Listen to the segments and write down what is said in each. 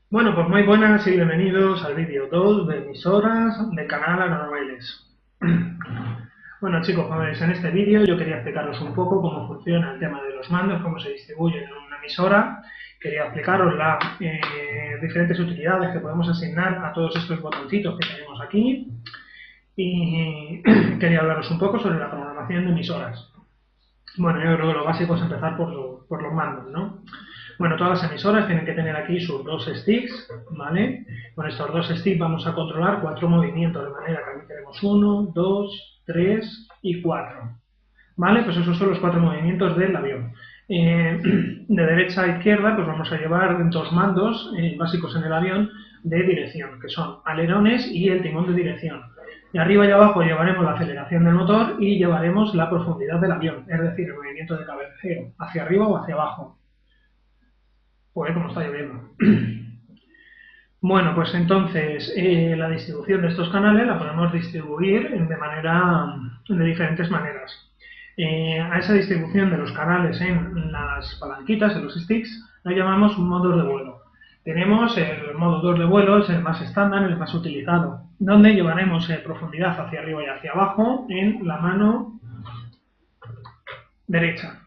Bueno, pues muy buenas y bienvenidos al vídeo 2 de emisoras del canal Aeronoveles. Bueno chicos, como veis en este vídeo yo quería explicaros un poco cómo funciona el tema de los mandos, cómo se distribuyen en una emisora. Quería explicaros las diferentes utilidades que podemos asignar a todos estos botoncitos que tenemos aquí. Y quería hablaros un poco sobre la programación de emisoras. Bueno, yo creo que lo básico es empezar por los mandos, ¿no? Bueno, todas las emisoras tienen que tener aquí sus dos sticks, ¿vale? Con estos dos sticks vamos a controlar 4 movimientos, de manera que aquí tenemos 1, 2, 3 y 4. ¿Vale? Pues esos son los 4 movimientos del avión. De derecha a izquierda, pues vamos a llevar dos mandos básicos en el avión de dirección, que son alerones y el timón de dirección. Y arriba y abajo llevaremos la aceleración del motor y llevaremos la profundidad del avión, es decir, el movimiento de cabeceo, hacia arriba o hacia abajo. Pues como está lloviendo. Bueno, pues entonces la distribución de estos canales la podemos distribuir de diferentes maneras. A esa distribución de los canales en las palanquitas, en los sticks, lo llamamos modos de vuelo. Tenemos el modo 2 de vuelo, es el más estándar, el más utilizado, donde llevaremos profundidad hacia arriba y hacia abajo en la mano derecha.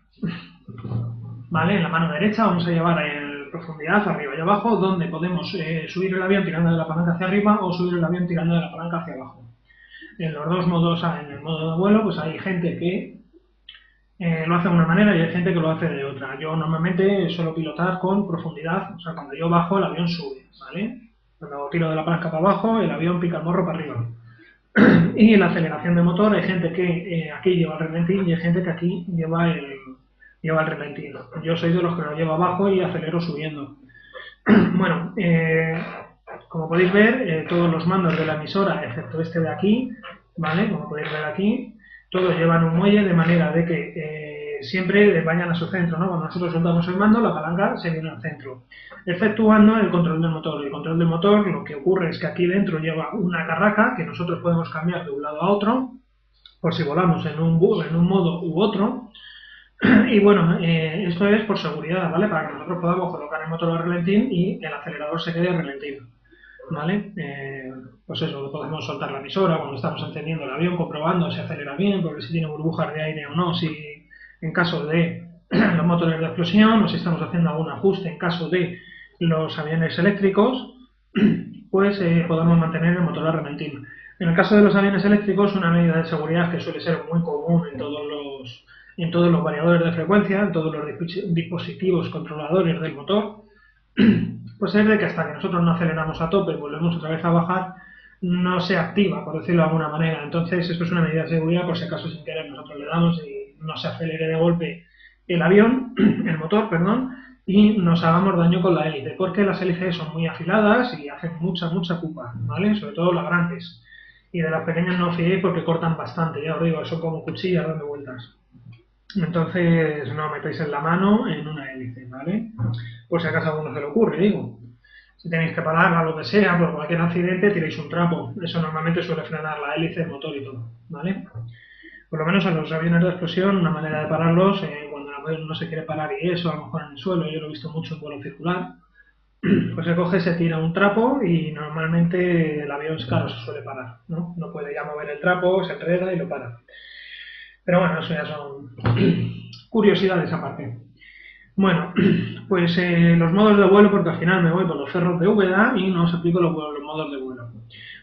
¿Vale? En la mano derecha vamos a llevar en profundidad arriba y abajo, donde podemos subir el avión tirando de la palanca hacia arriba o subir el avión tirando de la palanca hacia abajo. En los dos modos, en el modo de vuelo, pues hay gente que lo hace de una manera y hay gente que lo hace de otra. Yo normalmente suelo pilotar con profundidad, o sea, cuando yo bajo el avión sube, ¿vale? Cuando tiro de la palanca para abajo, el avión pica el morro para arriba. Y en la aceleración de motor hay gente que aquí lleva el relentín y hay gente que aquí lleva el relentín. Yo soy de los que lo llevo abajo y acelero subiendo. Bueno, como podéis ver, todos los mandos de la emisora, excepto este de aquí, ¿vale? Como podéis ver aquí, todos llevan un muelle de manera de que siempre vayan a su centro, ¿no? Cuando nosotros soltamos el mando, la palanca se viene al centro, exceptuando el control del motor. El control del motor, lo que ocurre es que aquí dentro lleva una carraca que nosotros podemos cambiar de un lado a otro, por si volamos en un modo u otro. Y bueno, esto es por seguridad, ¿vale? Para que nosotros podamos colocar el motor al relentín y el acelerador se quede al relentín, ¿vale? Pues eso, podemos soltar la emisora cuando estamos encendiendo el avión, comprobando si acelera bien, porque si tiene burbujas de aire o no, si en caso de los motores de explosión o si estamos haciendo algún ajuste en caso de los aviones eléctricos, pues podamos mantener el motor al relentín. En el caso de los aviones eléctricos, una medida de seguridad que suele ser muy común en todos los variadores de frecuencia, en todos los dispositivos controladores del motor, pues es de que hasta que nosotros no aceleramos a tope y volvemos otra vez a bajar, no se activa, por decirlo de alguna manera. Entonces, esto es una medida de seguridad por si acaso sin querer nosotros le damos y no se acelere de golpe el avión, el motor, perdón, y nos hagamos daño con la hélice, porque las hélices son muy afiladas y hacen mucha pupa, ¿vale? Sobre todo las grandes. Y de las pequeñas no os fiéis porque cortan bastante, ya os digo, son como cuchillas dando vueltas. Entonces, no metáis en la mano en una hélice, ¿vale? Por si acaso a alguno se le ocurre, digo. Si tenéis que pararla, lo que sea, por cualquier accidente, tiréis un trapo. Eso normalmente suele frenar la hélice, el motor y todo, ¿vale? Por lo menos a los aviones de explosión, una manera de pararlos, cuando el avión no se quiere parar y eso, a lo mejor en el suelo, yo lo he visto mucho en vuelo circular, pues se coge, se tira un trapo y normalmente el avión, claro, se suele parar, ¿no? No puede ya mover el trapo, se enreda y lo para. Pero bueno, eso ya son curiosidades aparte. Bueno, pues los modos de vuelo, porque al final me voy por los cerros de Úbeda y no os explico los modos de vuelo.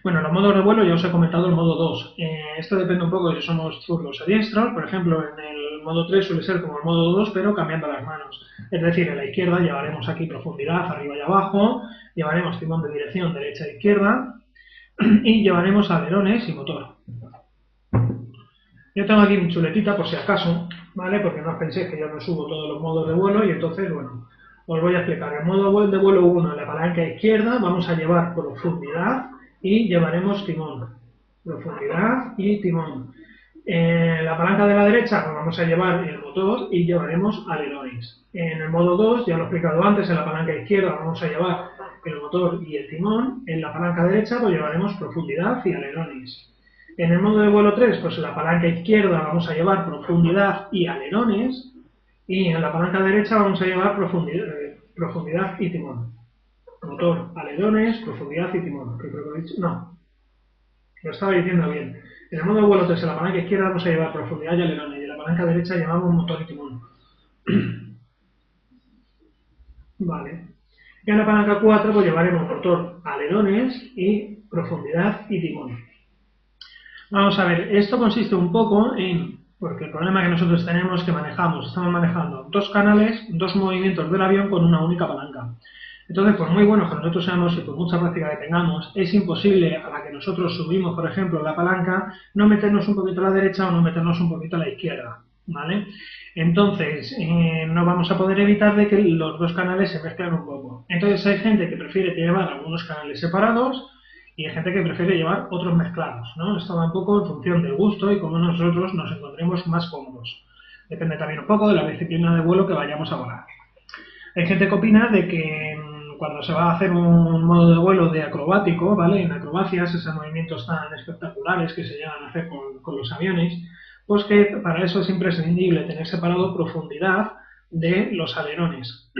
Bueno, los modos de vuelo ya os he comentado el modo 2. Esto depende un poco de si somos zurdos o diestros. Por ejemplo, en el modo 3 suele ser como el modo 2, pero cambiando las manos. Es decir, en la izquierda llevaremos aquí profundidad arriba y abajo, llevaremos timón de dirección derecha e izquierda y llevaremos alerones y motor. Yo tengo aquí mi chuletita por si acaso, ¿vale? Porque no os penséis que yo no subo todos los modos de vuelo y entonces, bueno, os voy a explicar. El modo de vuelo 1, en la palanca izquierda, vamos a llevar profundidad y llevaremos timón. Profundidad y timón. En la palanca de la derecha pues vamos a llevar el motor y llevaremos alerones. En el modo 2, ya lo he explicado antes, en la palanca izquierda vamos a llevar el motor y el timón. En la palanca derecha pues llevaremos profundidad y alerones. En el modo de vuelo 3, pues en la palanca izquierda vamos a llevar profundidad y alerones. Y en la palanca derecha vamos a llevar profundidad y timón. motor, alerones, profundidad y timón. ¿Qué creo que he dicho? No, lo estaba diciendo bien. En el modo de vuelo 3, en la palanca izquierda vamos a llevar profundidad y alerones, y en la palanca derecha llevamos motor y timón. Vale. Y en la palanca 4 pues llevaremos motor, alerones y profundidad y timón. Vamos a ver, esto consiste un poco en, porque el problema que nosotros tenemos que estamos manejando dos canales, dos movimientos del avión con una única palanca. Entonces, por muy bueno que nosotros seamos y por mucha práctica que tengamos, es imposible a la que nosotros subimos, por ejemplo, la palanca, no meternos un poquito a la derecha o no meternos un poquito a la izquierda, ¿vale? Entonces, no vamos a poder evitar de que los dos canales se mezclen un poco. Entonces, hay gente que prefiere llevar algunos canales separados y hay gente que prefiere llevar otros mezclados, ¿no? Esto va un poco en función del gusto y cómo nosotros nos encontremos más cómodos. Depende también un poco de la disciplina de vuelo que vayamos a volar. Hay gente que opina de que cuando se va a hacer un modo de vuelo de acrobático, ¿vale? En acrobacias, esos movimientos tan espectaculares que se llegan a hacer con los aviones, pues que para eso es imprescindible tener separado profundidad de los alerones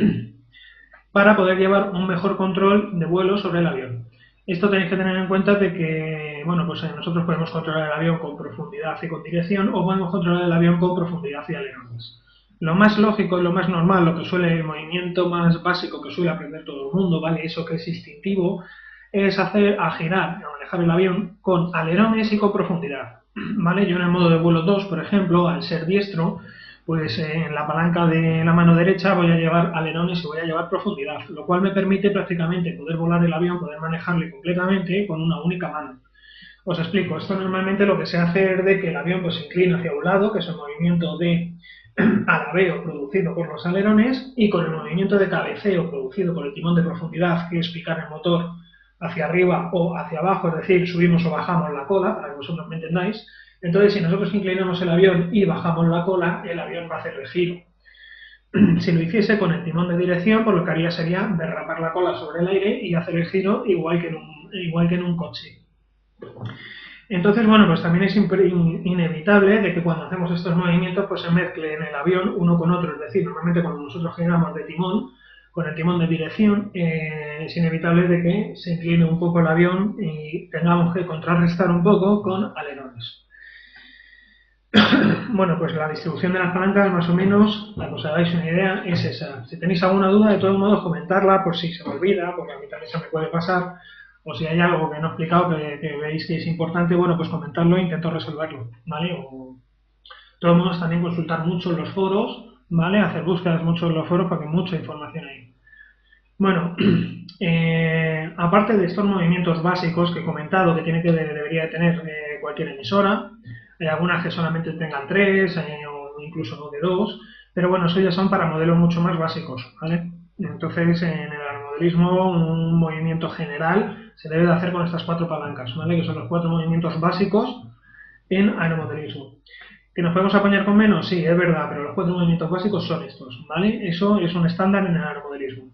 para poder llevar un mejor control de vuelo sobre el avión. Esto tenéis que tener en cuenta de que, bueno, pues nosotros podemos controlar el avión con profundidad y con dirección o podemos controlar el avión con profundidad y alerones. Lo más lógico y lo más normal, lo que suele, el movimiento más básico que suele aprender todo el mundo, ¿vale? Eso que es instintivo, es a girar, a manejar el avión con alerones y con profundidad, ¿vale? Yo en el modo de vuelo 2, por ejemplo, al ser diestro, pues en la palanca de la mano derecha voy a llevar alerones y voy a llevar profundidad, lo cual me permite prácticamente poder volar el avión, poder manejarle completamente con una única mano. Os explico, esto normalmente lo que se hace es de que el avión pues, se inclina hacia un lado, que es el movimiento de alabeo producido por los alerones, y con el movimiento de cabeceo producido por el timón de profundidad, que es picar el motor hacia arriba o hacia abajo, es decir, subimos o bajamos la cola, para que vosotros me entendáis. Entonces, si nosotros inclinamos el avión y bajamos la cola, el avión va a hacer el giro. Si lo hiciese con el timón de dirección, pues lo que haría sería derrapar la cola sobre el aire y hacer el giro igual que en un coche. Entonces, bueno, pues también es inevitable de que cuando hacemos estos movimientos pues se mezcle en el avión uno con otro, es decir, normalmente cuando nosotros giramos de timón, con el timón de dirección, es inevitable de que se incline un poco el avión y tengamos que contrarrestar un poco con alerones. Bueno, pues la distribución de las palancas, más o menos, para que os hagáis una idea, es esa. Si tenéis alguna duda, de todos modos, comentarla por si se me olvida, porque a mí también se me puede pasar, o si hay algo que no he explicado que veis que es importante, bueno, pues comentarlo e intento resolverlo, ¿vale? O, de todos modos, también consultar mucho en los foros, ¿vale? Hacer búsquedas mucho en los foros porque hay mucha información ahí. Bueno, aparte de estos movimientos básicos que he comentado que debería de tener cualquier emisora, hay algunas que solamente tengan 3 o incluso no de 2, pero bueno, eso ya son para modelos mucho más básicos, ¿vale? Entonces, en el aeromodelismo, un movimiento general se debe de hacer con estas 4 palancas, ¿vale? Que son los 4 movimientos básicos en aeromodelismo. ¿Que nos podemos apañar con menos? Sí, es verdad, pero los 4 movimientos básicos son estos, ¿vale? Eso es un estándar en el aeromodelismo.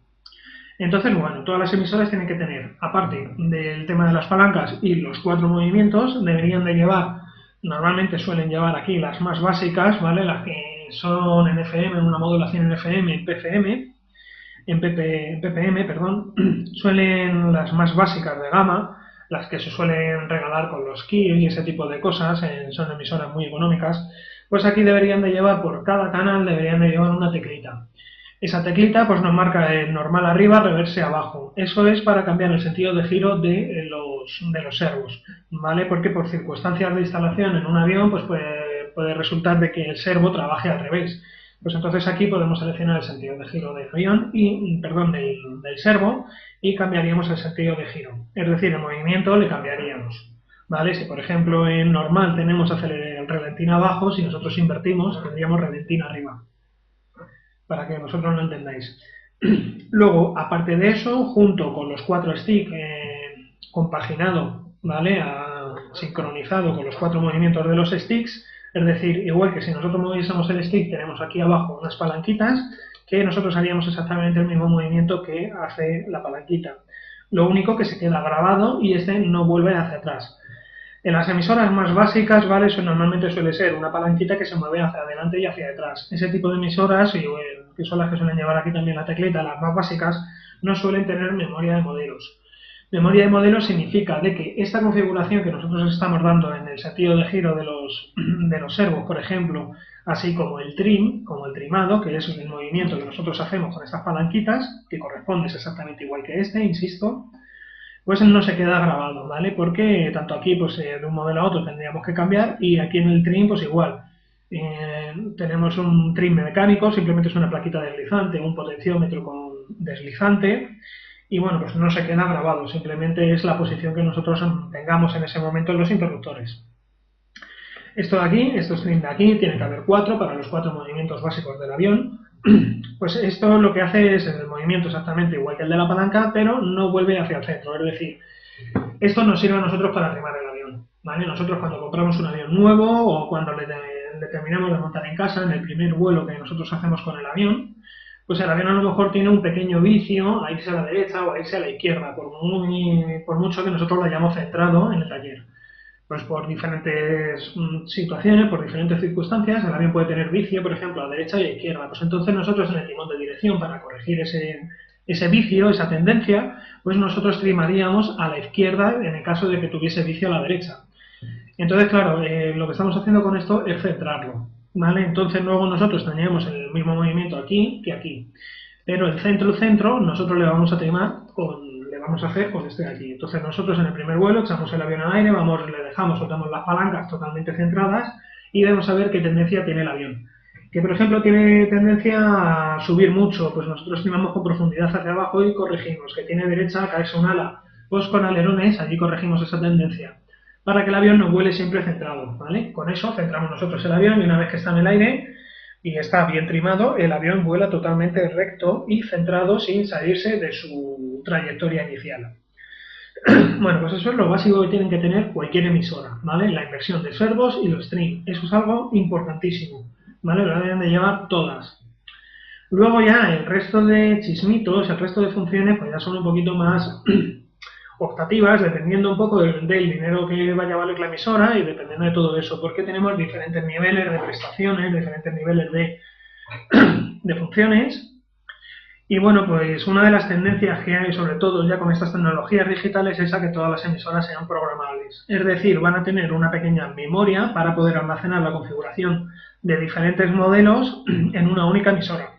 Entonces, bueno, todas las emisoras tienen que tener, aparte del tema de las palancas y los 4 movimientos, deberían de llevar, normalmente suelen llevar aquí las más básicas, ¿vale? Las que son en FM, en una modulación en FM, en PFM, en PPM, perdón, suelen las más básicas de gama, las que se suelen regalar con los kits y ese tipo de cosas, son emisoras muy económicas, pues aquí deberían de llevar, por cada canal, deberían de llevar una teclita. Esa teclita pues nos marca el normal arriba, reverse abajo. Eso es para cambiar el sentido de giro de los servos, ¿vale? Porque por circunstancias de instalación en un avión pues puede resultar de que el servo trabaje al revés. Pues entonces aquí podemos seleccionar el sentido de giro del avión del servo y cambiaríamos el sentido de giro. Es decir, el movimiento le cambiaríamos, ¿vale? Si por ejemplo en normal tenemos el relentín abajo, si nosotros invertimos tendríamos relentín arriba, para que vosotros lo entendáis. Luego, aparte de eso, junto con los 4 sticks compaginado, ¿vale? Sincronizado con los 4 movimientos de los sticks, es decir, igual que si nosotros moviésemos el stick, tenemos aquí abajo unas palanquitas que nosotros haríamos exactamente el mismo movimiento que hace la palanquita. Lo único que se queda grabado y este no vuelve hacia atrás. En las emisoras más básicas, ¿vale? Eso normalmente suele ser una palanquita que se mueve hacia adelante y hacia detrás. Ese tipo de emisoras, y que son las que suelen llevar aquí también la tecleta, las más básicas, no suelen tener memoria de modelos. Memoria de modelos significa de que esta configuración que nosotros estamos dando en el sentido de giro de los servos, por ejemplo, así como el trim, como el trimado, que es el movimiento que nosotros hacemos con estas palanquitas, que corresponde exactamente igual que este, insisto, pues no se queda grabado, ¿vale? Porque tanto aquí, pues de un modelo a otro tendríamos que cambiar, y aquí en el trim, pues igual. Tenemos un trim mecánico, simplemente es una plaquita deslizante, un potenciómetro con deslizante, y bueno, pues no se queda grabado, simplemente es la posición que nosotros tengamos en ese momento en los interruptores. Esto de aquí, estos trim de aquí, tiene que haber 4 para los 4 movimientos básicos del avión. Pues esto lo que hace es el movimiento exactamente igual que el de la palanca, pero no vuelve hacia el centro, es decir, esto nos sirve a nosotros para arrimar el avión, ¿vale? Nosotros cuando compramos un avión nuevo o cuando le terminamos de montar en casa, en el primer vuelo que nosotros hacemos con el avión, pues el avión a lo mejor tiene un pequeño vicio a irse a la derecha o a irse a la izquierda, por mucho que nosotros lo hayamos centrado en el taller. Pues por diferentes situaciones, por diferentes circunstancias, el avión puede tener vicio, por ejemplo, a derecha y a izquierda. Pues entonces nosotros en el timón de dirección, para corregir ese vicio, esa tendencia, pues nosotros trimaríamos a la izquierda en el caso de que tuviese vicio a la derecha. Entonces, claro, lo que estamos haciendo con esto es centrarlo, ¿vale? Entonces luego nosotros tendríamos el mismo movimiento aquí que aquí. Pero el centro, nosotros le vamos a trimar vamos a hacer con este de aquí. Entonces nosotros en el primer vuelo echamos el avión al aire, soltamos las palancas totalmente centradas y vamos a ver qué tendencia tiene el avión. Que por ejemplo tiene tendencia a subir mucho, pues nosotros trimamos con profundidad hacia abajo y corregimos. Que tiene derecha a caerse un ala, pues con alerones allí corregimos esa tendencia, para que el avión no vuele siempre centrado, ¿vale? Con eso centramos nosotros el avión y una vez que está en el aire y está bien trimado, el avión vuela totalmente recto y centrado sin salirse de su trayectoria inicial. Bueno, pues eso es lo básico que tienen que tener cualquier emisora, ¿vale? La inversión de servos y los trim. Eso es algo importantísimo, ¿vale? Lo deben de llevar todas. Luego ya el resto de chismitos, el resto de funciones, pues ya son un poquito más optativas, dependiendo un poco del dinero que vaya a valer la emisora y dependiendo de todo eso, porque tenemos diferentes niveles de prestaciones, diferentes niveles de funciones. Y bueno, pues una de las tendencias que hay, sobre todo ya con estas tecnologías digitales, es a que todas las emisoras sean programables. Es decir, van a tener una pequeña memoria para poder almacenar la configuración de diferentes modelos en una única emisora.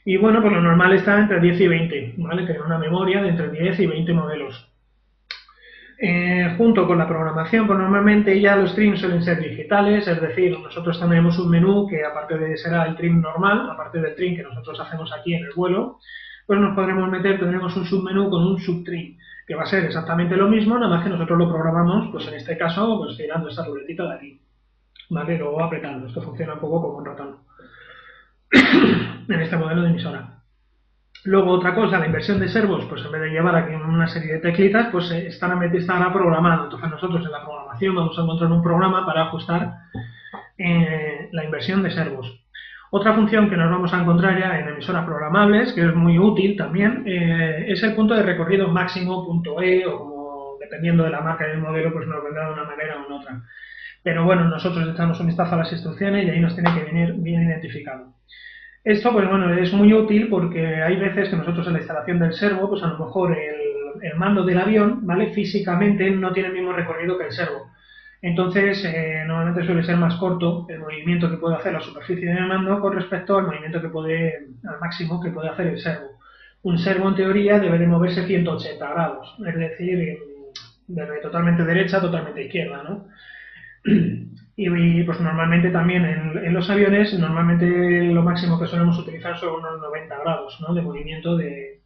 Y bueno, pues lo normal está entre 10 y 20, ¿vale? Tener una memoria de entre 10 y 20 modelos. Junto con la programación, pues normalmente ya los trims suelen ser digitales, es decir, nosotros tenemos un menú que aparte de será el trim normal, aparte del trim que nosotros hacemos aquí en el vuelo, pues nos podremos meter, tendremos un submenú con un subtrim, que va a ser exactamente lo mismo, nada más que nosotros lo programamos, pues en este caso, pues girando esta ruletita de aquí, ¿vale? Luego apretando, esto funciona un poco como un ratón en este modelo de emisora. Luego otra cosa, la inversión de servos, pues en vez de llevar aquí una serie de teclitas, pues estará programado. Entonces nosotros en la programación vamos a encontrar un programa para ajustar la inversión de servos. Otra función que nos vamos a encontrar ya en emisoras programables, que es muy útil también, es el punto de recorrido máximo, punto E, o como dependiendo de la marca y del modelo, pues nos vendrá de una manera o en otra. Pero bueno, nosotros echamos un vistazo a las instrucciones y ahí nos tiene que venir bien identificado. Esto, pues bueno, es muy útil porque hay veces que nosotros en la instalación del servo, pues a lo mejor el mando del avión, ¿vale? Físicamente no tiene el mismo recorrido que el servo. Entonces, normalmente suele ser más corto el movimiento que puede hacer la superficie del mando con respecto al movimiento al máximo que puede hacer el servo. Un servo, en teoría, debe de moverse 180 grados, es decir, desde totalmente derecha a totalmente izquierda, ¿no? Y pues normalmente también en los aviones, normalmente lo máximo que solemos utilizar son unos 90 grados, ¿no? De movimiento de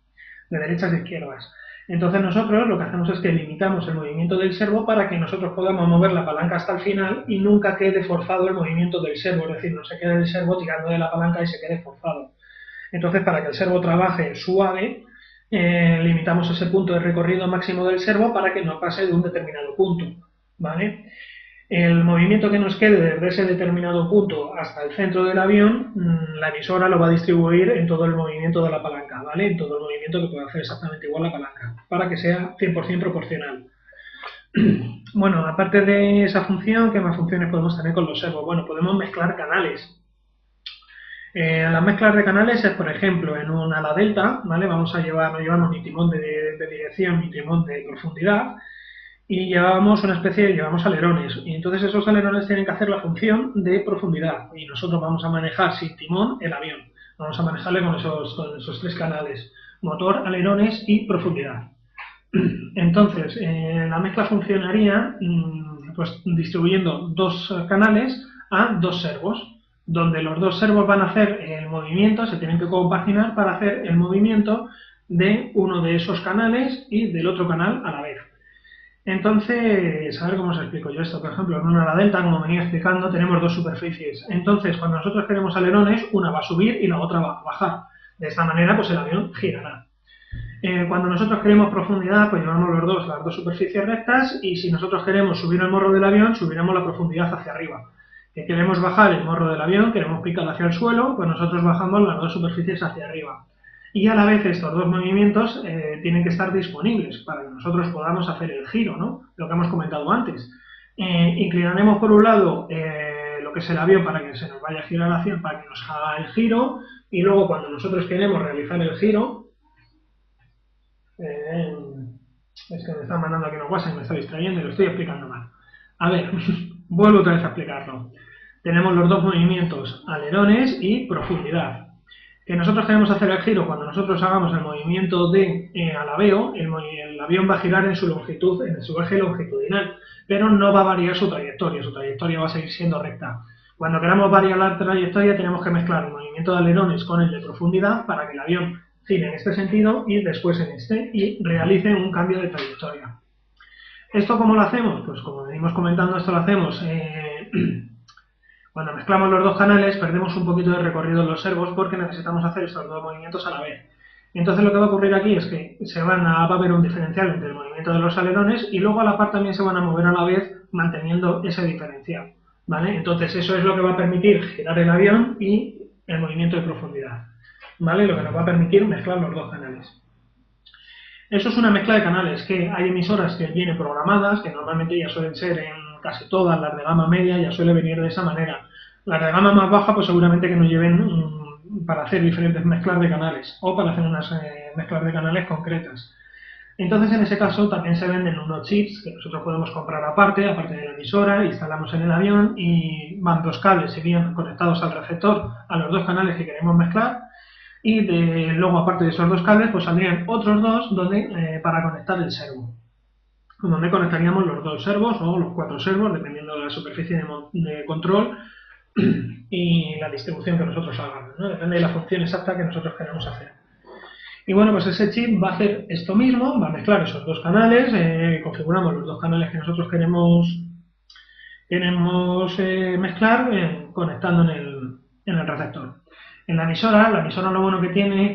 derechas a izquierdas. Entonces nosotros lo que hacemos es que limitamos el movimiento del servo para que nosotros podamos mover la palanca hasta el final y nunca quede forzado el movimiento del servo, es decir, no se quede el servo tirando de la palanca y se quede forzado. Entonces, para que el servo trabaje suave, limitamos ese punto de recorrido máximo del servo para que no pase de un determinado punto, ¿vale? El movimiento que nos quede desde ese determinado punto hasta el centro del avión, la emisora lo va a distribuir en todo el movimiento de la palanca, ¿vale? En todo el movimiento que puede hacer exactamente igual la palanca, para que sea 100% proporcional. Bueno, aparte de esa función, ¿qué más funciones podemos tener con los servos? Bueno, podemos mezclar canales. Las mezclas de canales es, por ejemplo, en un ala delta, ¿vale? No llevamos ni timón de dirección ni timón de profundidad, y llevamos alerones, y entonces esos alerones tienen que hacer la función de profundidad, y nosotros vamos a manejar sin timón el avión, vamos a manejarle con esos tres canales, motor, alerones y profundidad. Entonces, la mezcla funcionaría pues distribuyendo dos canales a dos servos, donde los dos servos van a hacer el movimiento, se tienen que compaginar para hacer el movimiento de uno de esos canales y del otro canal a la vez. Entonces, a ver cómo os explico yo esto. Por ejemplo, en una ala delta, como venía explicando, tenemos dos superficies. Entonces, cuando nosotros queremos alerones, una va a subir y la otra va a bajar. De esta manera, pues el avión girará. Cuando nosotros queremos profundidad, pues llevamos las dos superficies rectas, y si nosotros queremos subir el morro del avión, subiremos la profundidad hacia arriba. Que queremos bajar el morro del avión, queremos picar hacia el suelo, pues nosotros bajamos las dos superficies hacia arriba. Y a la vez estos dos movimientos tienen que estar disponibles para que nosotros podamos hacer el giro, ¿no? Lo que hemos comentado antes. Inclinaremos por un lado lo que es el avión para que se nos vaya a girar hacia, para que nos haga el giro, y luego cuando nosotros queremos realizar el giro, es que me está mandando aquí una WhatsApp y me está distrayendo y lo estoy explicando mal. A ver, vuelvo otra vez a explicarlo. Tenemos los dos movimientos, alerones y profundidad. Que nosotros queremos hacer el giro, cuando nosotros hagamos el movimiento de alabeo, el avión va a girar en su longitud, en su eje longitudinal, pero no va a variar su trayectoria va a seguir siendo recta. Cuando queramos variar la trayectoria, tenemos que mezclar el movimiento de alerones con el de profundidad para que el avión gire en este sentido y después en este, y realice un cambio de trayectoria. ¿Esto cómo lo hacemos? Pues como venimos comentando, esto lo hacemos cuando mezclamos los dos canales, perdemos un poquito de recorrido en los servos porque necesitamos hacer estos dos movimientos a la vez. Entonces lo que va a ocurrir aquí es que va a haber un diferencial entre el movimiento de los alerones, y luego a la par también se van a mover a la vez manteniendo ese diferencial, ¿vale? Entonces eso es lo que va a permitir girar el avión y el movimiento de profundidad, ¿vale? Lo que nos va a permitir mezclar los dos canales. Eso es una mezcla de canales, que hay emisoras que vienen programadas, que normalmente ya suelen ser en casi todas las de gama media, ya suele venir de esa manera. Las de gama más baja, pues seguramente que nos lleven para hacer diferentes mezclas de canales, o para hacer unas mezclas de canales concretas. Entonces, en ese caso, también se venden unos chips que nosotros podemos comprar aparte de la emisora, instalamos en el avión, y van dos cables, serían conectados al receptor, a los dos canales que queremos mezclar, y luego, aparte de esos dos cables, pues saldrían otros dos para conectar el servo, donde conectaríamos los dos servos o los cuatro servos, dependiendo de la superficie de control y la distribución que nosotros hagamos, ¿no? Depende de la función exacta que nosotros queremos hacer. Y bueno, pues ese chip va a hacer esto mismo, va a mezclar esos dos canales, configuramos los dos canales que nosotros queremos mezclar, conectando en el receptor. En la emisora lo bueno que tiene,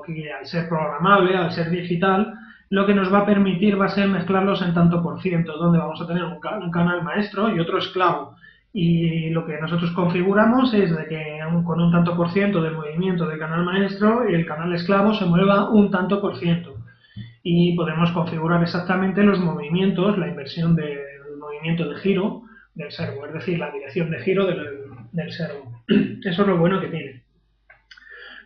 que al ser programable, al ser digital, lo que nos va a permitir va a ser mezclarlos en tanto por ciento, donde vamos a tener un canal maestro y otro esclavo. Y lo que nosotros configuramos es de que con un tanto por ciento del movimiento del canal maestro, el canal esclavo se mueva un tanto por ciento. Y podemos configurar exactamente los movimientos, la inversión del movimiento de giro del servo, es decir, la dirección de giro del servo. Eso es lo bueno que tiene.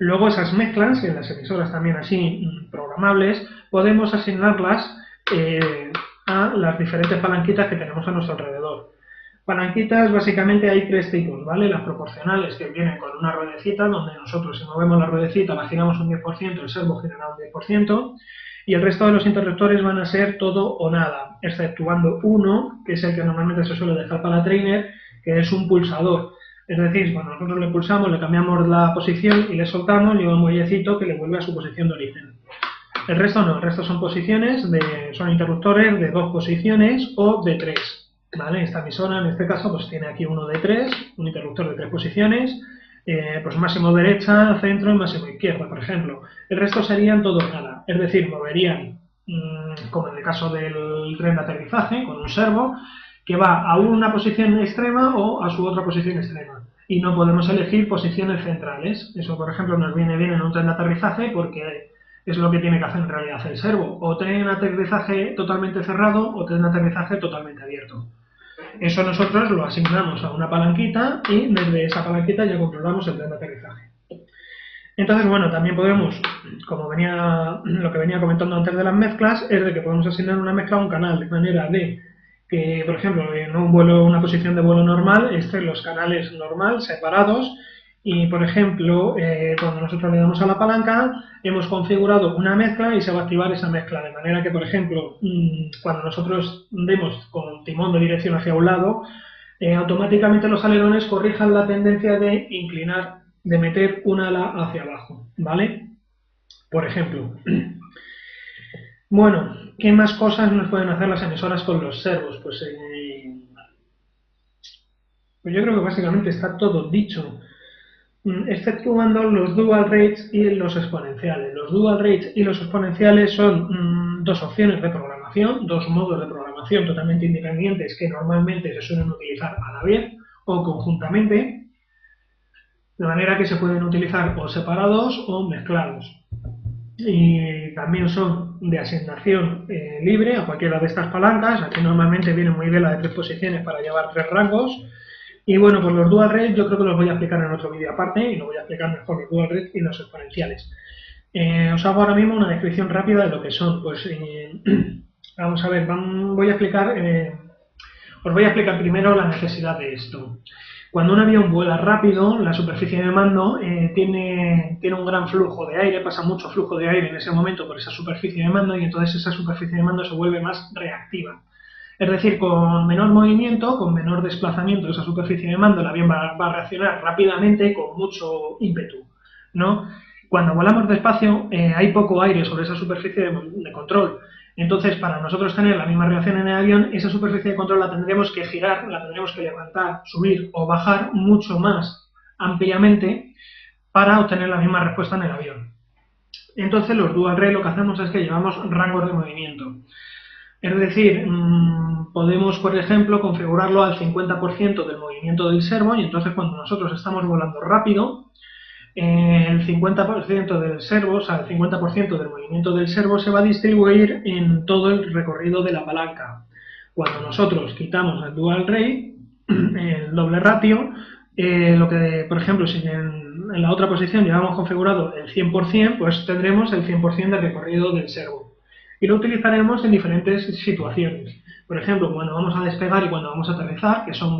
Luego esas mezclas, en las emisoras también así programables, podemos asignarlas a las diferentes palanquitas que tenemos a nuestro alrededor. Palanquitas, básicamente hay tres tipos, ¿vale? Las proporcionales, que vienen con una ruedecita, donde nosotros, si movemos la ruedecita, la giramos un 10%, el servo girará un 10%, y el resto de los interruptores van a ser todo o nada, exceptuando uno, que es el que normalmente se suele dejar para trainer, que es un pulsador. Es decir, cuando nosotros le pulsamos, le cambiamos la posición y le soltamos, lleva un muellecito que le vuelve a su posición de origen. El resto no, el resto son son interruptores de dos posiciones o de tres. ¿Vale? Esta emisora, en este caso, pues tiene aquí uno de tres, un interruptor de tres posiciones, pues máximo derecha, centro y máximo izquierda, por ejemplo. El resto serían todo o nada, es decir, moverían, como en el caso del tren de aterrizaje, con un servo, que va a una posición extrema o a su otra posición extrema. Y no podemos elegir posiciones centrales. Eso, por ejemplo, nos viene bien en un tren de aterrizaje porque es lo que tiene que hacer en realidad el servo. O tren de aterrizaje totalmente cerrado o tren de aterrizaje totalmente abierto. Eso nosotros lo asignamos a una palanquita y desde esa palanquita ya controlamos el tren de aterrizaje. Entonces, bueno, también podemos, como lo que venía comentando antes de las mezclas, es de que podemos asignar una mezcla a un canal, de manera de que, por ejemplo, en un vuelo, una posición de vuelo normal, estén los canales normal, separados, y, por ejemplo, cuando nosotros le damos a la palanca, hemos configurado una mezcla y se va a activar esa mezcla, de manera que, por ejemplo, cuando nosotros demos con timón de dirección hacia un lado, automáticamente los alerones corrijan la tendencia de inclinar, de meter un ala hacia abajo, ¿vale? Por ejemplo. Bueno, ¿qué más cosas nos pueden hacer las emisoras con los servos? Pues yo creo que básicamente está todo dicho, exceptuando los dual rates y los exponenciales. Los dual rates y los exponenciales son dos opciones de programación, dos modos de programación totalmente independientes que normalmente se suelen utilizar a la vez o conjuntamente, de manera que se pueden utilizar o separados o mezclados. Y también son de asignación libre a cualquiera de estas palancas. Aquí normalmente viene muy bien la de 3 posiciones para llevar 3 rangos. Y bueno, pues los dual rates yo creo que los voy a explicar en otro vídeo aparte y lo voy a explicar mejor los dual rates y los exponenciales. Os hago ahora mismo una descripción rápida de lo que son. Pues vamos a ver, voy a explicar, os voy a explicar primero la necesidad de esto. Cuando un avión vuela rápido, la superficie de mando tiene un gran flujo de aire, pasa mucho flujo de aire en ese momento por esa superficie de mando y entonces esa superficie de mando se vuelve más reactiva. Es decir, con menor movimiento, con menor desplazamiento de esa superficie de mando, el avión va a reaccionar rápidamente con mucho ímpetu, ¿no? Cuando volamos despacio hay poco aire sobre esa superficie de control. Entonces, para nosotros tener la misma reacción en el avión, esa superficie de control la tendremos que girar, la tendremos que levantar, subir o bajar mucho más ampliamente para obtener la misma respuesta en el avión. Entonces, los dual rate lo que hacemos es que llevamos rangos de movimiento. Es decir, podemos, por ejemplo, configurarlo al 50% del movimiento del servo y entonces cuando nosotros estamos volando rápido, el 50% del servo, o sea, el 50% del movimiento del servo se va a distribuir en todo el recorrido de la palanca. Cuando nosotros quitamos el dual rate, el doble ratio, lo que, por ejemplo, si en la otra posición llevamos configurado el 100%, pues tendremos el 100% del recorrido del servo. Y lo utilizaremos en diferentes situaciones. Por ejemplo, cuando vamos a despegar y cuando vamos a aterrizar, que son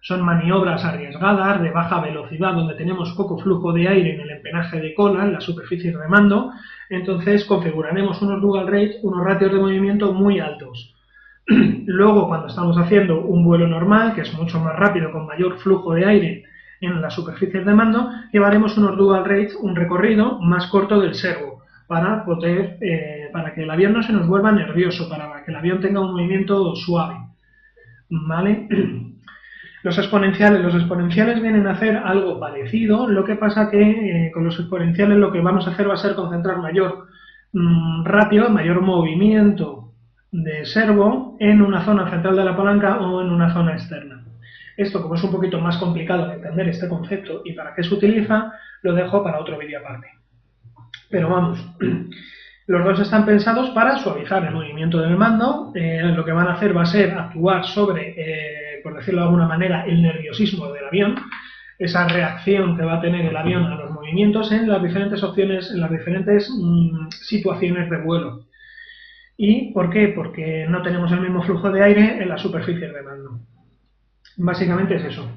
son maniobras arriesgadas de baja velocidad donde tenemos poco flujo de aire en el empenaje de cola, en la superficie de mando, entonces configuraremos unos dual rates, unos ratios de movimiento muy altos. Luego, cuando estamos haciendo un vuelo normal, que es mucho más rápido, con mayor flujo de aire en las superficies de mando, llevaremos unos dual rates, un recorrido más corto del servo, para que el avión no se nos vuelva nervioso, para que el avión tenga un movimiento suave, ¿vale? Los exponenciales vienen a hacer algo parecido, lo que pasa que con los exponenciales lo que vamos a hacer va a ser concentrar mayor ratio, mayor movimiento de servo en una zona central de la palanca o en una zona externa. Esto, como es un poquito más complicado de entender este concepto y para qué se utiliza, lo dejo para otro vídeo aparte. Pero vamos, los dos están pensados para suavizar el movimiento del mando. Lo que van a hacer va a ser actuar sobre, por decirlo de alguna manera, el nerviosismo del avión, esa reacción que va a tener el avión a los movimientos en las diferentes opciones, en las diferentes situaciones de vuelo. ¿Y por qué? Porque no tenemos el mismo flujo de aire en las superficies de mando. Básicamente es eso.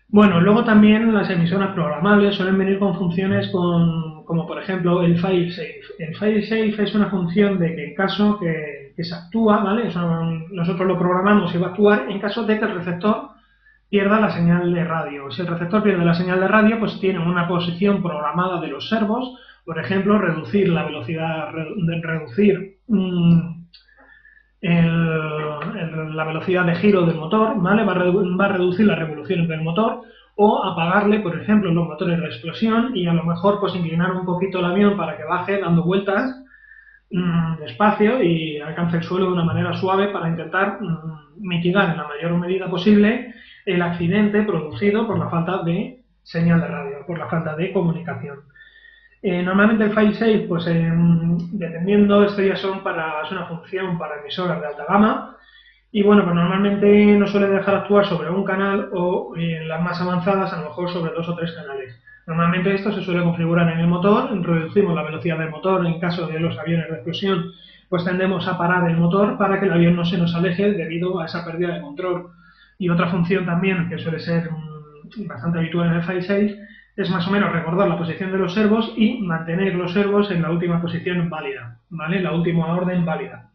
Bueno, luego también las emisoras programables suelen venir con funciones como por ejemplo el failsafe. El failsafe es una función de que en caso que se actúa, ¿vale? Nosotros lo programamos y va a actuar en caso de que el receptor pierda la señal de radio. Si el receptor pierde la señal de radio, pues tiene una posición programada de los servos, por ejemplo, reducir la velocidad, la velocidad de giro del motor, ¿vale? Va a reducir las revoluciones del motor o apagarle, por ejemplo, los motores de explosión y a lo mejor pues inclinar un poquito el avión para que baje dando vueltas despacio y alcance el suelo de una manera suave para intentar mitigar en la mayor medida posible el accidente producido por la falta de señal de radio, por la falta de comunicación. Normalmente el failsafe, pues dependiendo, esto ya es una función para emisoras de alta gama y bueno, pues normalmente no suele dejar actuar sobre un canal o en las más avanzadas a lo mejor sobre 2 o 3 canales. Normalmente esto se suele configurar en el motor, reducimos la velocidad del motor en caso de los aviones de explosión, pues tendemos a parar el motor para que el avión no se nos aleje debido a esa pérdida de control. Y otra función también que suele ser bastante habitual en el flight safe es más o menos recordar la posición de los servos y mantener los servos en la última posición válida, ¿vale? La última orden válida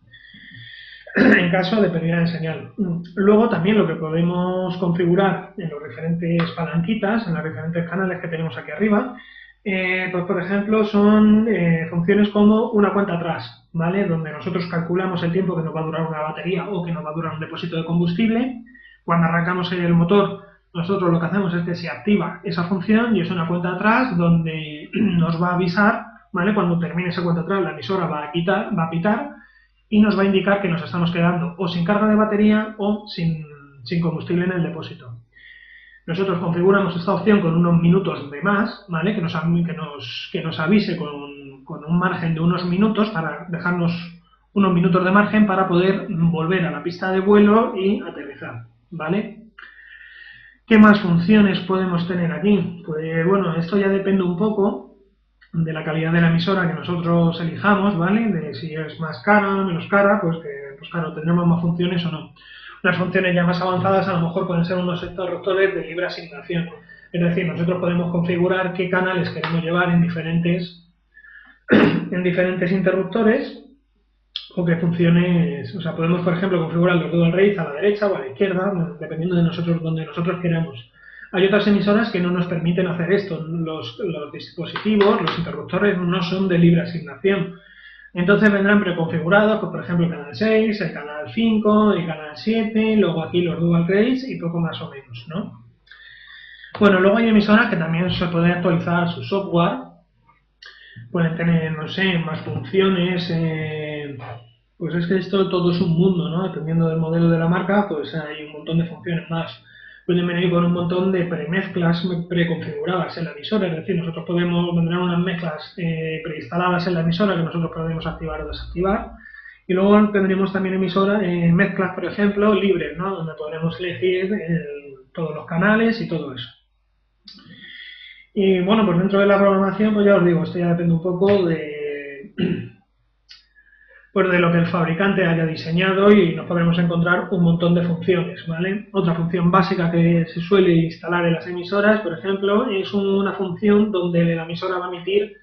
en caso de pérdida de señal. Luego también lo que podemos configurar en los diferentes palanquitas, en los diferentes canales que tenemos aquí arriba, pues por ejemplo son funciones como una cuenta atrás, ¿vale? Donde nosotros calculamos el tiempo que nos va a durar una batería o que nos va a durar un depósito de combustible. Cuando arrancamos el motor, nosotros lo que hacemos es que se activa esa función y es una cuenta atrás donde nos va a avisar, ¿vale? Cuando termine esa cuenta atrás, la emisora va a pitar y nos va a indicar que nos estamos quedando o sin carga de batería o sin combustible en el depósito. Nosotros configuramos esta opción con unos minutos de más, ¿vale? Que nos avise con un margen de unos minutos para dejarnos unos minutos de margen para poder volver a la pista de vuelo y aterrizar, ¿vale? ¿Qué más funciones podemos tener aquí? Pues bueno, esto ya depende un poco de la calidad de la emisora que nosotros elijamos, ¿vale? De si es más cara o menos cara, pues claro, tendremos más funciones o no. Las funciones ya más avanzadas a lo mejor pueden ser unos interruptores de libre asignación. Es decir, nosotros podemos configurar qué canales queremos llevar en diferentes interruptores o qué funciones, o sea, podemos por ejemplo configurar los dual rates a la derecha o a la izquierda, dependiendo de nosotros, donde nosotros queramos. Hay otras emisoras que no nos permiten hacer esto. Los dispositivos, los interruptores no son de libre asignación. Entonces vendrán preconfigurados, pues, por ejemplo, el canal 6, el canal 5, el canal 7, luego aquí los dual rates y poco más o menos, ¿no? Bueno, luego hay emisoras que también se pueden actualizar su software, pueden tener, no sé, más funciones, pues es que esto todo es un mundo, ¿no? Dependiendo del modelo de la marca, pues hay un montón de funciones más. Pueden venir con un montón de premezclas preconfiguradas en la emisora, es decir, nosotros vendrán unas mezclas preinstaladas en la emisora que nosotros podemos activar o desactivar. Y luego tendremos también mezclas, por ejemplo, libres, ¿no? Donde podremos elegir todos los canales y todo eso. Y bueno, pues dentro de la programación, pues ya os digo, esto ya depende un poco pues de lo que el fabricante haya diseñado y nos podremos encontrar un montón de funciones, ¿vale? Otra función básica que se suele instalar en las emisoras, por ejemplo, es una función donde la emisora va a emitir,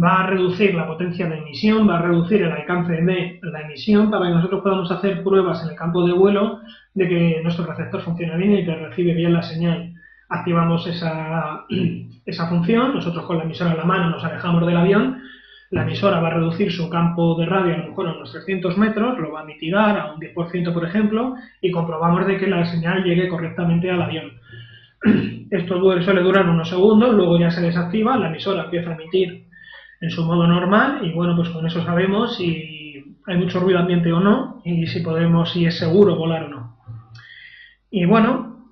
va a reducir la potencia de emisión, va a reducir el alcance de la emisión para que nosotros podamos hacer pruebas en el campo de vuelo de que nuestro receptor funciona bien y que recibe bien la señal. Activamos esa función, nosotros con la emisora en la mano nos alejamos del avión. La emisora va a reducir su campo de radio a lo mejor a unos 300 metros, lo va a mitigar a un 10%, por ejemplo, y comprobamos de que la señal llegue correctamente al avión. Esto suele durar unos segundos, luego ya se desactiva, la emisora empieza a emitir en su modo normal y bueno, pues con eso sabemos si hay mucho ruido ambiente o no y si es seguro volar o no. Y bueno,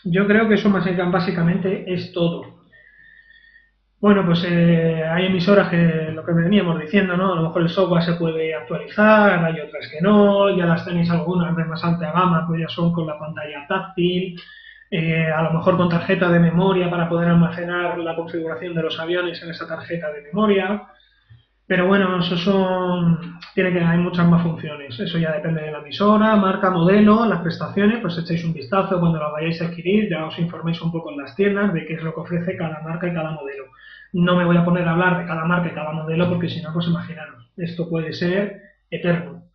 yo creo que eso básicamente es todo. Bueno, pues hay emisoras que lo que veníamos diciendo, ¿no? A lo mejor el software se puede actualizar, hay otras que no, ya las tenéis algunas de más alta gama, pues ya son con la pantalla táctil, a lo mejor con tarjeta de memoria para poder almacenar la configuración de los aviones en esa tarjeta de memoria. Pero bueno, hay muchas más funciones. Eso ya depende de la emisora, marca, modelo, las prestaciones, pues echéis un vistazo cuando las vayáis a adquirir, ya os informéis un poco en las tiendas de qué es lo que ofrece cada marca y cada modelo. No me voy a poner a hablar de cada marca y cada modelo porque si no, pues imaginaros, esto puede ser eterno.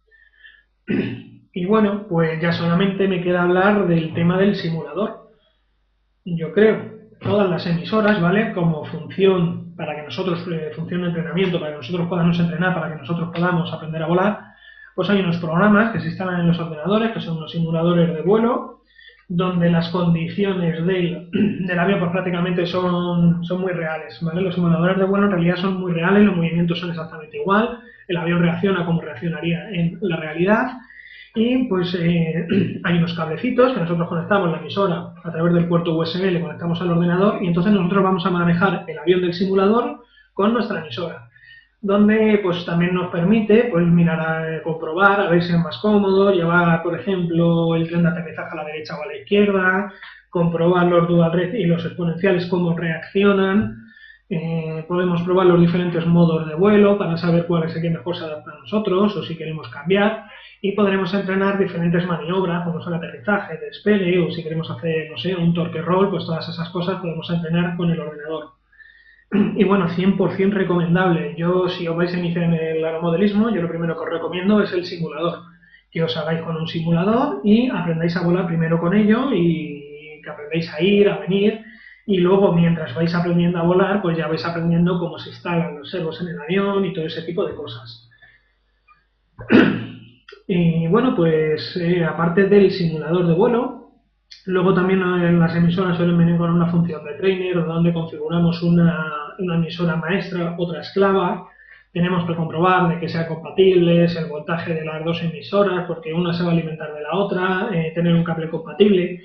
Y bueno, pues ya solamente me queda hablar del tema del simulador. Yo creo todas las emisoras, ¿vale? Como función para que nosotros funcione el entrenamiento, para que nosotros podamos entrenar, para que nosotros podamos aprender a volar, pues hay unos programas que se instalan en los ordenadores, que son los simuladores de vuelo, donde las condiciones del avión pues prácticamente son muy reales, ¿vale? Los simuladores de vuelo en realidad son muy reales, los movimientos son exactamente igual, el avión reacciona como reaccionaría en la realidad. Y pues hay unos cablecitos que nosotros conectamos la emisora a través del puerto USB, le conectamos al ordenador y entonces nosotros vamos a manejar el avión del simulador con nuestra emisora, donde pues también nos permite pues mirar, comprobar, a ver si es más cómodo, llevar por ejemplo el tren de aterrizaje a la derecha o a la izquierda, comprobar los dual rate y los exponenciales cómo reaccionan. Podemos probar los diferentes modos de vuelo para saber cuál es el que mejor se adapta a nosotros o si queremos cambiar, y podremos entrenar diferentes maniobras como son aterrizaje, despegue, o si queremos hacer, no sé, un torque roll, pues todas esas cosas podemos entrenar con el ordenador. Y bueno, 100% recomendable. Yo, si os vais a iniciar en el aeromodelismo, yo lo primero que os recomiendo es el simulador. Que os hagáis con un simulador y aprendáis a volar primero con ello y que aprendáis a ir, a venir. Y luego, mientras vais aprendiendo a volar, pues ya vais aprendiendo cómo se instalan los servos en el avión y todo ese tipo de cosas. Y bueno, pues aparte del simulador de vuelo, luego también en las emisoras suelen venir con una función de trainer, donde configuramos una emisora maestra, otra esclava. Tenemos que comprobar de que sean compatibles, el voltaje de las dos emisoras, porque una se va a alimentar de la otra, tener un cable compatible.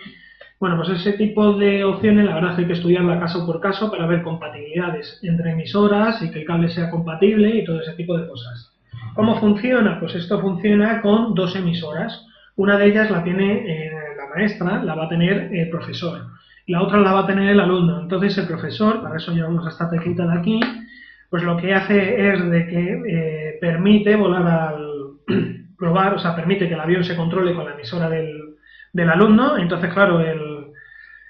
Bueno, pues ese tipo de opciones, la verdad es que hay que estudiarla caso por caso para ver compatibilidades entre emisoras y que el cable sea compatible y todo ese tipo de cosas. ¿Cómo funciona? Pues esto funciona con dos emisoras. Una de ellas la tiene la maestra, la va a tener el profesor. La otra la va a tener el alumno. Entonces el profesor, para eso llevamos esta teclita de aquí, pues lo que hace es de que permite volar al probar, o sea, permite que el avión se controle con la emisora del alumno. Entonces, claro,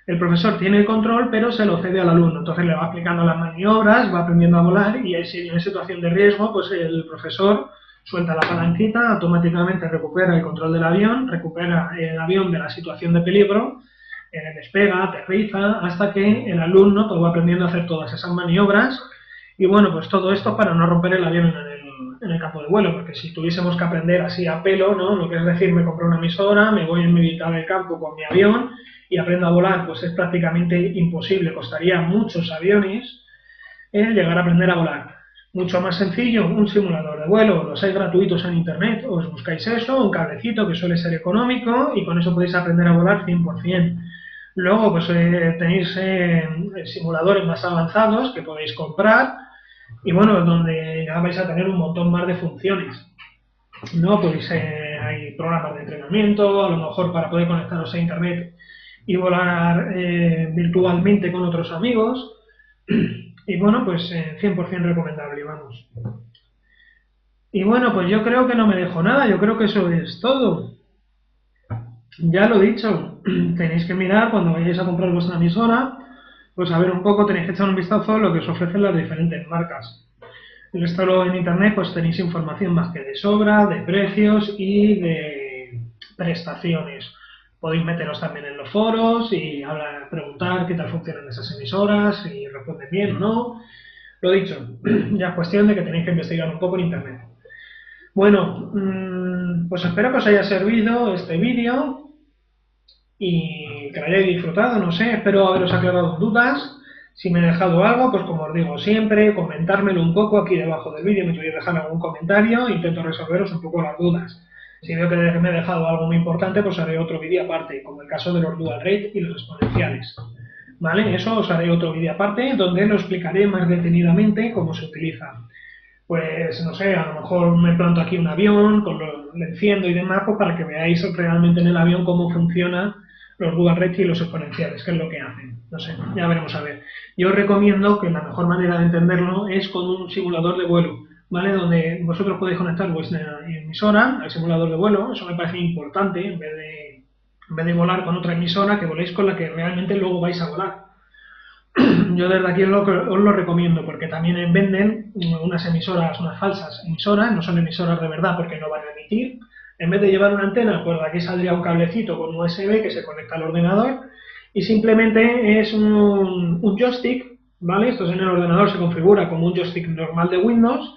el profesor tiene el control, pero se lo cede al alumno. Entonces le va explicando las maniobras, va aprendiendo a volar y en situación de riesgo, pues el profesor suelta la palanquita, automáticamente recupera el control del avión, recupera el avión de la situación de peligro, despega, aterriza, hasta que el alumno pues va aprendiendo a hacer todas esas maniobras. Y bueno, pues todo esto para no romper el avión en el campo de vuelo, porque si tuviésemos que aprender así a pelo, ¿no? Lo que es decir, me compro una emisora, me voy en mitad del campo con mi avión y aprendo a volar, pues es prácticamente imposible, costaría muchos aviones llegar a aprender a volar. Mucho más sencillo, un simulador de vuelo, los hay gratuitos en internet, os buscáis eso, un cablecito que suele ser económico y con eso podéis aprender a volar 100%. Luego pues tenéis simuladores más avanzados que podéis comprar y bueno, donde ya vais a tener un montón más de funciones. ¿No? Pues hay programas de entrenamiento, a lo mejor para poder conectaros a internet y volar virtualmente con otros amigos. Y bueno, pues 100% recomendable, vamos. Y bueno, pues yo creo que no me dejo nada, yo creo que eso es todo. Ya lo he dicho, tenéis que mirar cuando vayáis a comprar vuestra emisora, pues a ver un poco, tenéis que echar un vistazo a lo que os ofrecen las diferentes marcas. El resto en internet pues tenéis información más que de sobra, de precios y de prestaciones. Podéis meteros también en los foros y preguntar qué tal funcionan esas emisoras, si responden bien o no. Lo dicho, ya es cuestión de que tenéis que investigar un poco en internet. Bueno, pues espero que os haya servido este vídeo y que lo hayáis disfrutado, no sé, espero haberos aclarado dudas. Si me he dejado algo, pues como os digo siempre, comentármelo un poco aquí debajo del vídeo, me podéis dejar algún comentario, intento resolveros un poco las dudas. Si veo que me he dejado algo muy importante, pues haré otro vídeo aparte, como el caso de los dual rate y los exponenciales. ¿Vale? Eso os haré otro vídeo aparte, donde lo explicaré más detenidamente cómo se utiliza. Pues no sé, a lo mejor me planto aquí un avión, lo enciendo y demás, pues para que veáis realmente en el avión cómo funciona los dual rate y los exponenciales, qué es lo que hacen. No sé, ya veremos a ver. Yo os recomiendo que la mejor manera de entenderlo es con un simulador de vuelo, ¿vale? Donde vosotros podéis conectar vuestra emisora al simulador de vuelo, eso me parece importante, en vez de volar con otra emisora, que voléis con la que realmente luego vais a volar. Yo desde aquí os lo recomiendo, porque también venden unas emisoras, unas falsas emisoras, no son emisoras de verdad porque no van a emitir. En vez de llevar una antena, pues de aquí saldría un cablecito con USB que se conecta al ordenador y simplemente es un joystick, ¿vale? Esto en el ordenador se configura como un joystick normal de Windows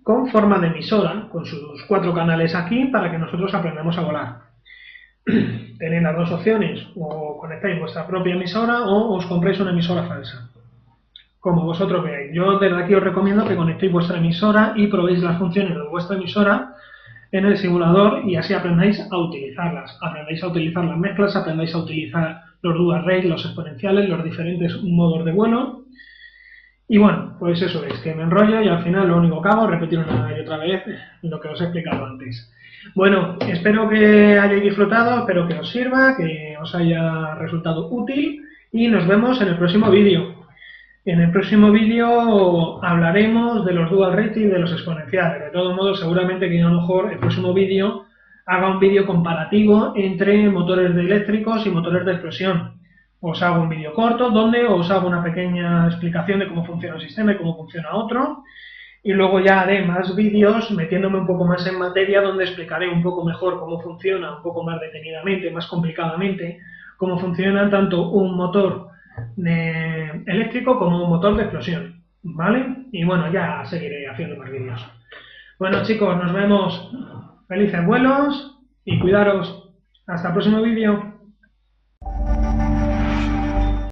con forma de emisora, con sus 4 canales aquí para que nosotros aprendamos a volar. Tenéis las dos opciones, o conectáis vuestra propia emisora o os compréis una emisora falsa, como vosotros veáis. Yo desde aquí os recomiendo que conectéis vuestra emisora y probéis las funciones de vuestra emisora en el simulador y así aprendáis a utilizarlas. Aprendáis a utilizar las mezclas, aprendáis a utilizar los dual rate, los exponenciales, los diferentes modos de vuelo. Y bueno, pues eso es, que me enrollo y al final lo único que hago es repetir una y otra vez lo que os he explicado antes. Bueno, espero que hayáis disfrutado, espero que os sirva, que os haya resultado útil y nos vemos en el próximo vídeo. En el próximo vídeo hablaremos de los dual rate y de los exponenciales. De todos modos, seguramente que a lo mejor el próximo vídeo haga un vídeo comparativo entre motores de eléctricos y motores de explosión. Os hago un vídeo corto donde os hago una pequeña explicación de cómo funciona un sistema y cómo funciona otro. Y luego ya haré más vídeos metiéndome un poco más en materia donde explicaré un poco mejor cómo funciona, un poco más detenidamente, más complicadamente, cómo funciona tanto un motor eléctrico como un motor de explosión, ¿vale? Y bueno, ya seguiré haciendo más vídeos. Bueno chicos, nos vemos. Felices vuelos y cuidaros. Hasta el próximo vídeo.